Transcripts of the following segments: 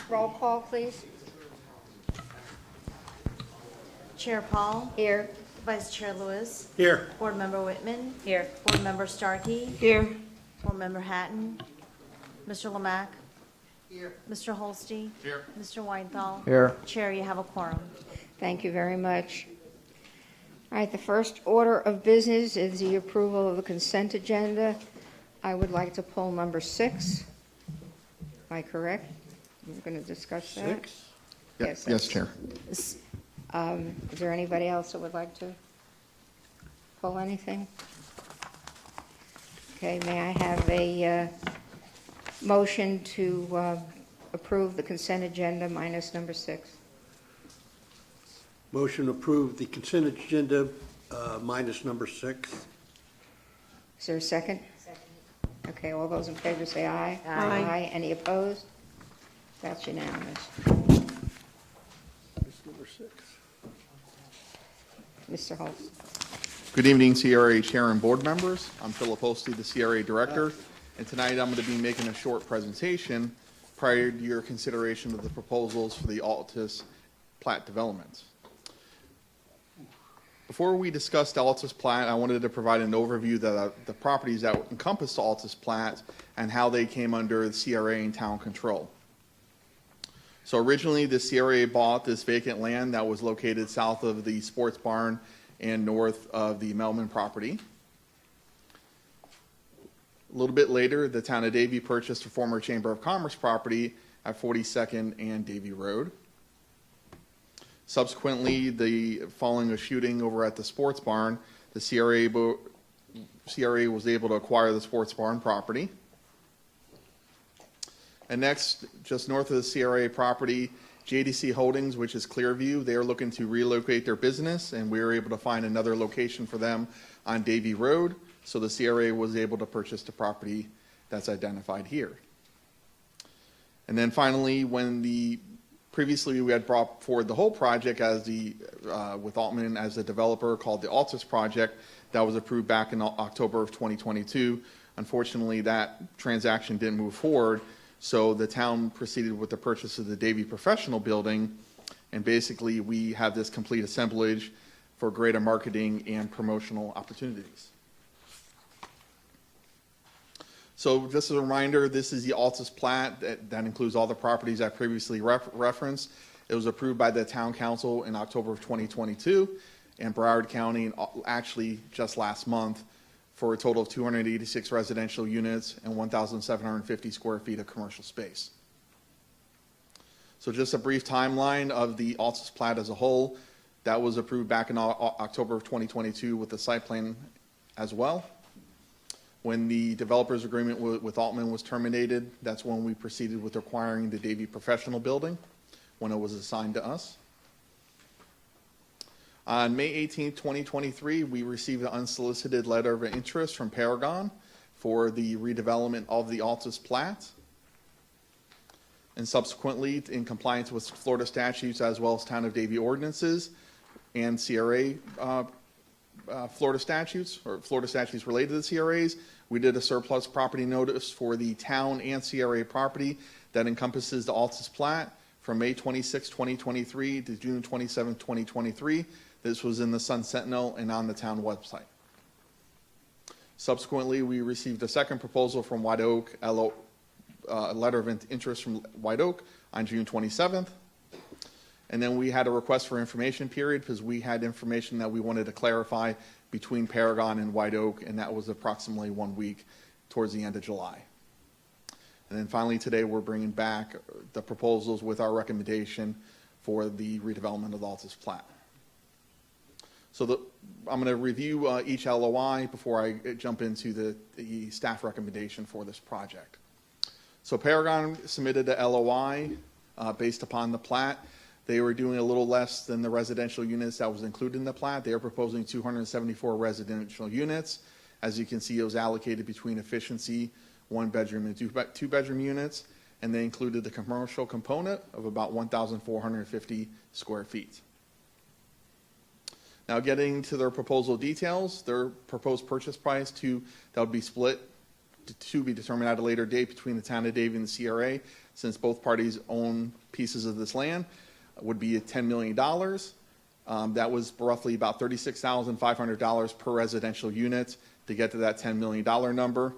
Roll call, please. Chair Paul. Here. Vice Chair Lewis. Here. Board Member Whitman. Here. Board Member Starkey. Here. Board Member Hatton. Mr. Lemack. Here. Mr. Holste. Here. Mr. Weinthal. Here. Chair, you have a quorum. Thank you very much. All right, the first order of business is the approval of the consent agenda. I would like to pull number 6. Am I correct? We're going to discuss that. 6? Yes, Chair. Is there anybody else that would like to pull anything? Okay, may I have a motion to approve the consent agenda minus number 6? Motion to approve the consent agenda minus number 6. Is there a second? Second. Okay, all those in favor say aye. Aye. Any opposed? That's unanimous. Number 6. Mr. Holst. Good evening, CRA Chair and Board members. I'm Philip Holste, the CRA Director, and tonight I'm going to be making a short presentation prior to your consideration of the proposals for the Altus plat development. Before we discuss the Altus plat, I wanted to provide an overview of the properties that encompass the Altus plat and how they came under the CRA and town control. So originally, the CRA bought this vacant land that was located south of the sports barn and north of the Melman property. A little bit later, the town of Davie purchased a former Chamber of Commerce property at 42nd and Davie Road. Subsequently, following a shooting over at the sports barn, the CRA was able to acquire the sports barn property. And next, just north of the CRA property, JDC Holdings, which is Clearview, they are looking to relocate their business, and we were able to find another location for them on Davie Road. So the CRA was able to purchase the property that's identified here. And then finally, previously we had brought forward the whole project as with Altman as the developer, called the Altus project, that was approved back in October of 2022. Unfortunately, that transaction didn't move forward. So the town proceeded with the purchase of the Davie Professional Building, and basically we have this complete assemblage for greater marketing and promotional opportunities. So just as a reminder, this is the Altus plat that includes all the properties I previously referenced. It was approved by the town council in October of 2022, and Broward County actually just last month, for a total of 286 residential units and 1,750 square feet of commercial space. So just a brief timeline of the Altus plat as a whole. That was approved back in October of 2022 with the site plan as well. When the developer's agreement with Altman was terminated, that's when we proceeded with acquiring the Davie Professional Building when it was assigned to us. On May 18, 2023, we received an unsolicited letter of interest from Paragon for the redevelopment of the Altus plat. And subsequently, in compliance with Florida statutes as well as Town of Davie ordinances and CRA Florida statutes, or Florida statutes related to the CRAs, we did a surplus property notice for the town and CRA property that encompasses the Altus plat from May 26, 2023 to June 27, 2023. This was in the Sun Sentinel and on the town website. Subsequently, we received a second proposal from White Oak, a letter of interest from White Oak on June 27th. And then we had a request for information period because we had information that we wanted to clarify between Paragon and White Oak, and that was approximately 1 week towards the end of July. And then finally today we're bringing back the proposals with our recommendation for the redevelopment of the Altus plat. So I'm going to review each LOI before I jump into the staff recommendation for this project. So Paragon submitted the LOI based upon the plat. They were doing a little less than the residential units that was included in the plat. They are proposing 274 residential units. As you can see, it was allocated between efficiency, 1-bedroom and 2-bedroom units, and they included the commercial component of about 1,450 square feet. Now, getting to their proposal details, their proposed purchase price that would be split to be determined at a later date between the town of Davie and the CRA, since both parties own pieces of this land, would be at $10 million. That was roughly about $36,500 per residential unit to get to that $10 million number.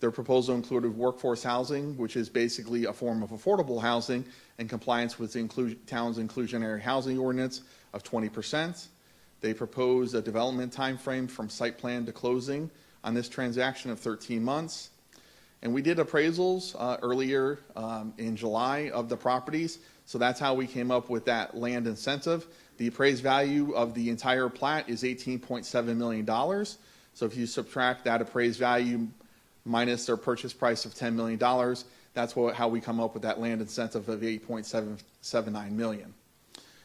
Their proposal included workforce housing, which is basically a form of affordable housing in compliance with the town's inclusionary housing ordinance of 20%. They proposed a development time frame from site plan to closing on this transaction of 13 months. And we did appraisals earlier in July of the properties, so that's how we came up with that land incentive. The appraised value of the entire plat is $18.7 million. So if you subtract that appraised value minus their purchase price of $10 million, that's how we come up with that land incentive of $8.779 million.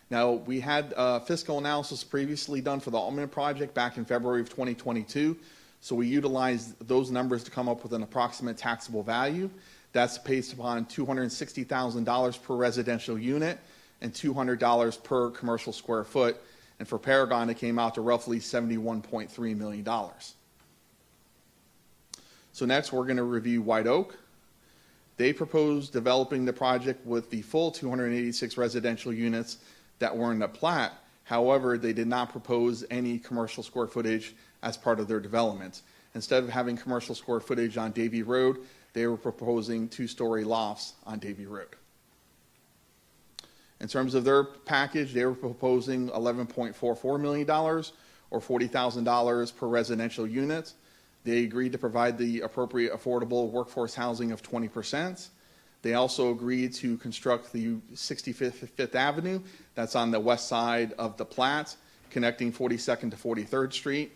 Now, we had fiscal analysis previously done for the Altman project back in February of 2022, so we utilized those numbers to come up with an approximate taxable value. That's based upon $260,000 per residential unit and $200 per commercial square foot. And for Paragon, it came out to roughly $71.3 million. So next, we're going to review White Oak. They proposed developing the project with the full 286 residential units that were in the plat. However, they did not propose any commercial square footage as part of their development. Instead of having commercial square footage on Davie Road, they were proposing two-story lofts on Davie Road. In terms of their package, they were proposing $11.44 million or $40,000 per residential unit. They agreed to provide the appropriate affordable workforce housing of 20%. They also agreed to construct the 65th Avenue, that's on the west side of the plat, connecting 42nd to 43rd Street.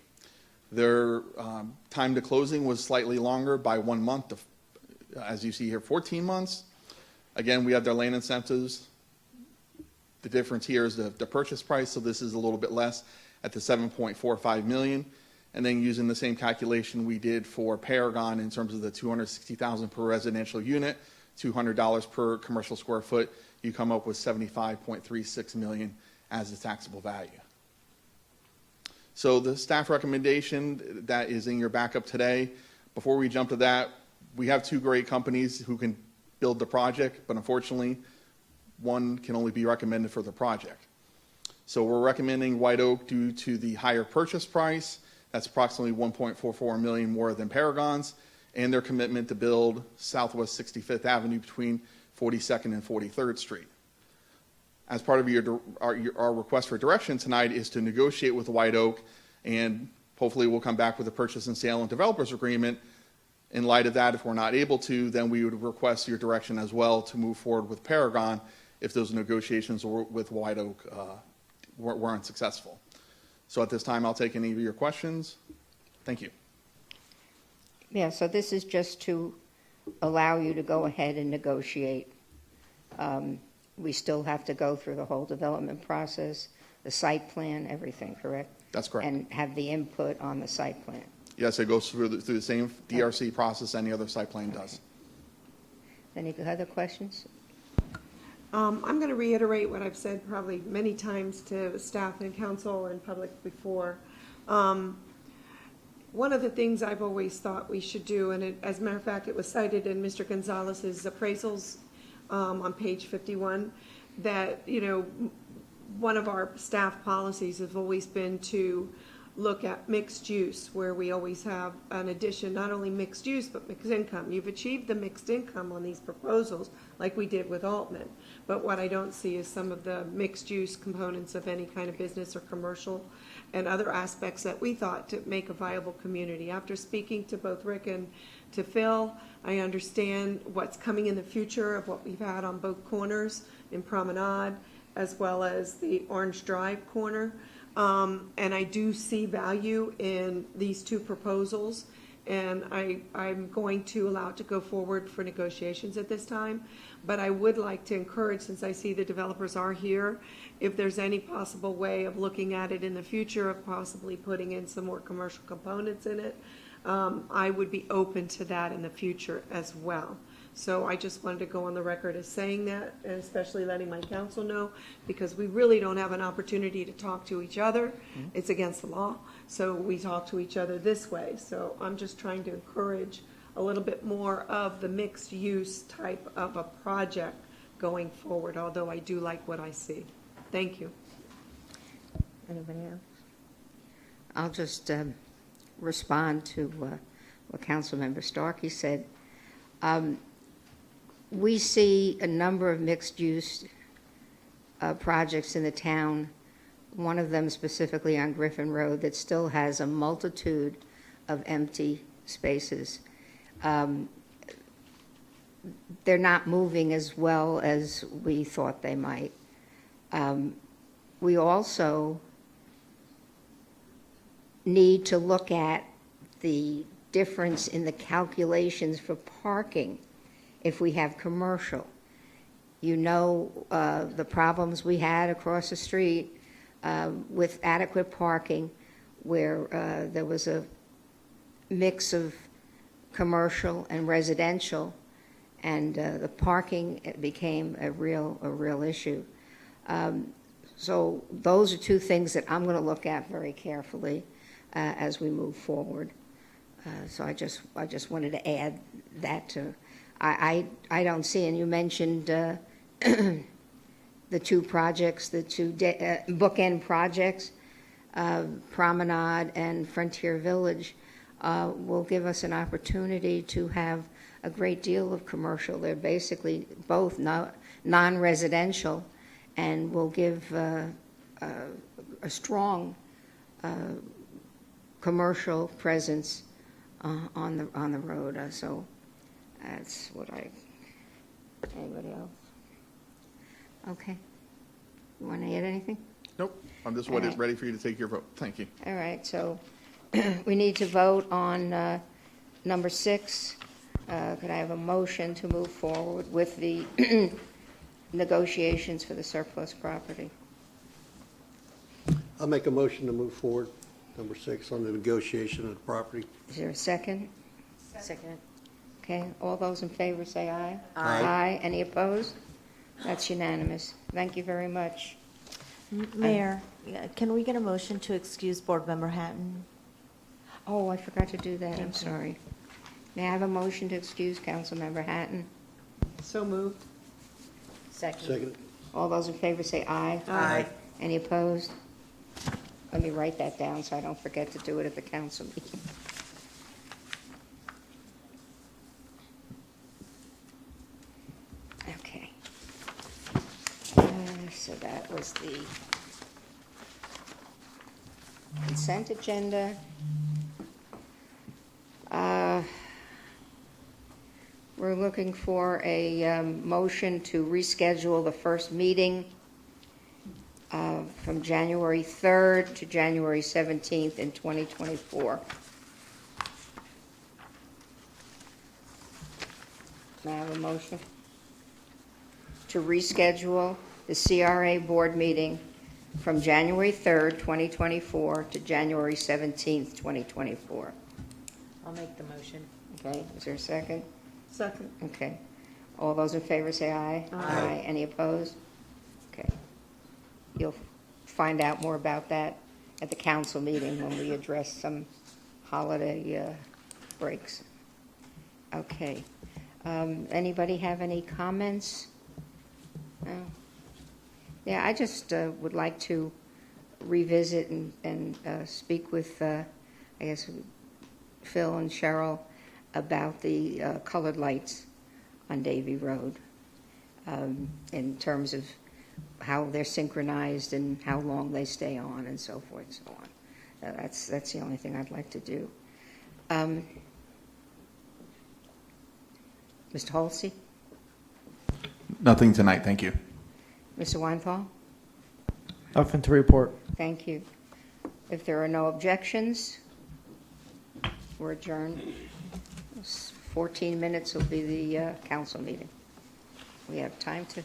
Their time to closing was slightly longer by 1 month, as you see here, 14 months. Again, we have their land incentives. The difference here is the purchase price, so this is a little bit less at the $7.45 million. And then using the same calculation we did for Paragon in terms of the $260,000 per residential unit, $200 per commercial square foot, you come up with $75.36 million as the taxable value. So the staff recommendation that is in your backup today, before we jump to that, we have two great companies who can build the project, but unfortunately, one can only be recommended for the project. So we're recommending White Oak due to the higher purchase price. That's approximately $1.44 million more than Paragon's, and their commitment to build Southwest 65th Avenue between 42nd and 43rd Street. As part of our request for direction tonight is to negotiate with White Oak, and hopefully we'll come back with a purchase and sale and developers agreement. In light of that, if we're not able to, then we would request your direction as well to move forward with Paragon if those negotiations with White Oak were unsuccessful. So at this time, I'll take any of your questions. Thank you. Yeah, so this is just to allow you to go ahead and negotiate. We still have to go through the whole development process, the site plan, everything, correct? That's correct. And have the input on the site plan. Yes, it goes through the same DRC process any other site plan does. Any other questions? I'm going to reiterate what I've said probably many times to staff and council and public before. One of the things I've always thought we should do, and as a matter of fact, it was cited in Mr. Gonzalez's appraisals on page 51, that, one of our staff policies has always been to look at mixed use, where we always have an addition, not only mixed use, but mixed income. You've achieved the mixed income on these proposals, like we did with Altman. But what I don't see is some of the mixed use components of any kind of business or commercial and other aspects that we thought to make a viable community. After speaking to both Rick and to Phil, I understand what's coming in the future of what we've had on both corners in Promenade, as well as the Orange Drive corner. And I do see value in these two proposals, and I'm going to allow it to go forward for negotiations at this time. But I would like to encourage, since I see the developers are here, if there's any possible way of looking at it in the future, of possibly putting in some more commercial components in it, I would be open to that in the future as well. So I just wanted to go on the record as saying that, and especially letting my council know, because we really don't have an opportunity to talk to each other. Mm-hmm. It's against the law. So we talk to each other this way. So I'm just trying to encourage a little bit more of the mixed-use type of a project going forward, although I do like what I see. Thank you. Anybody else? I'll just respond to what Councilmember Starkey said. We see a number of mixed-use projects in the town, one of them specifically on Griffin Road that still has a multitude of empty spaces. They're not moving as well as we thought they might. We also need to look at the difference in the calculations for parking if we have commercial. You know the problems we had across the street with adequate parking, where there was a mix of commercial and residential, and the parking became a real issue. So those are two things that I'm going to look at very carefully as we move forward. So I just wanted to add that to. I don't see, and you mentioned the two projects, the two bookend projects, Promenade and Frontier Village, will give us an opportunity to have a great deal of commercial. They're basically both non-residential, and will give a strong commercial presence on the road. So that's what anybody else? Okay. You want to add anything? Nope, I'm just All right. ready for you to take your vote. Thank you. All right, so we need to vote on number 6. Could I have a motion to move forward with the negotiations for the surplus property? I'll make a motion to move forward, number 6, on the negotiation of the property. Is there a second? Second. Okay, all those in favor say aye. Aye. Aye. Any opposed? That's unanimous. Thank you very much. Mayor, can we get a motion to excuse Board Member Hatton? Oh, I forgot to do that, I'm Thank you. sorry. May I have a motion to excuse Councilmember Hatton? So moved. Second. All those in favor say aye. Aye. Any opposed? Let me write that down so I don't forget to do it at the council meeting. Okay. So that was the consent agenda. We're looking for a motion to reschedule the first meeting from January 3rd to January 17th in 2024. May I have a motion? To reschedule the CRA board meeting from January 3rd, 2024 to January 17th, 2024. I'll make the motion. Okay, is there a second? Second. Okay. All those in favor say aye. Aye. Any opposed? Okay. You'll find out more about that at the council meeting when we address some holiday breaks. Okay. Anybody have any comments? No? Yeah, I just would like to revisit and speak with, I guess, Phil and Cheryl about the colored lights on Davie Road in terms of how they're synchronized and how long they stay on and so forth and so on. That's the only thing I'd like to do. Mr. Halsey? Nothing tonight, thank you. Mr. Weinthal? Nothing to report. Thank you. If there are no objections, we're adjourned. 14 minutes will be the council meeting. We have time to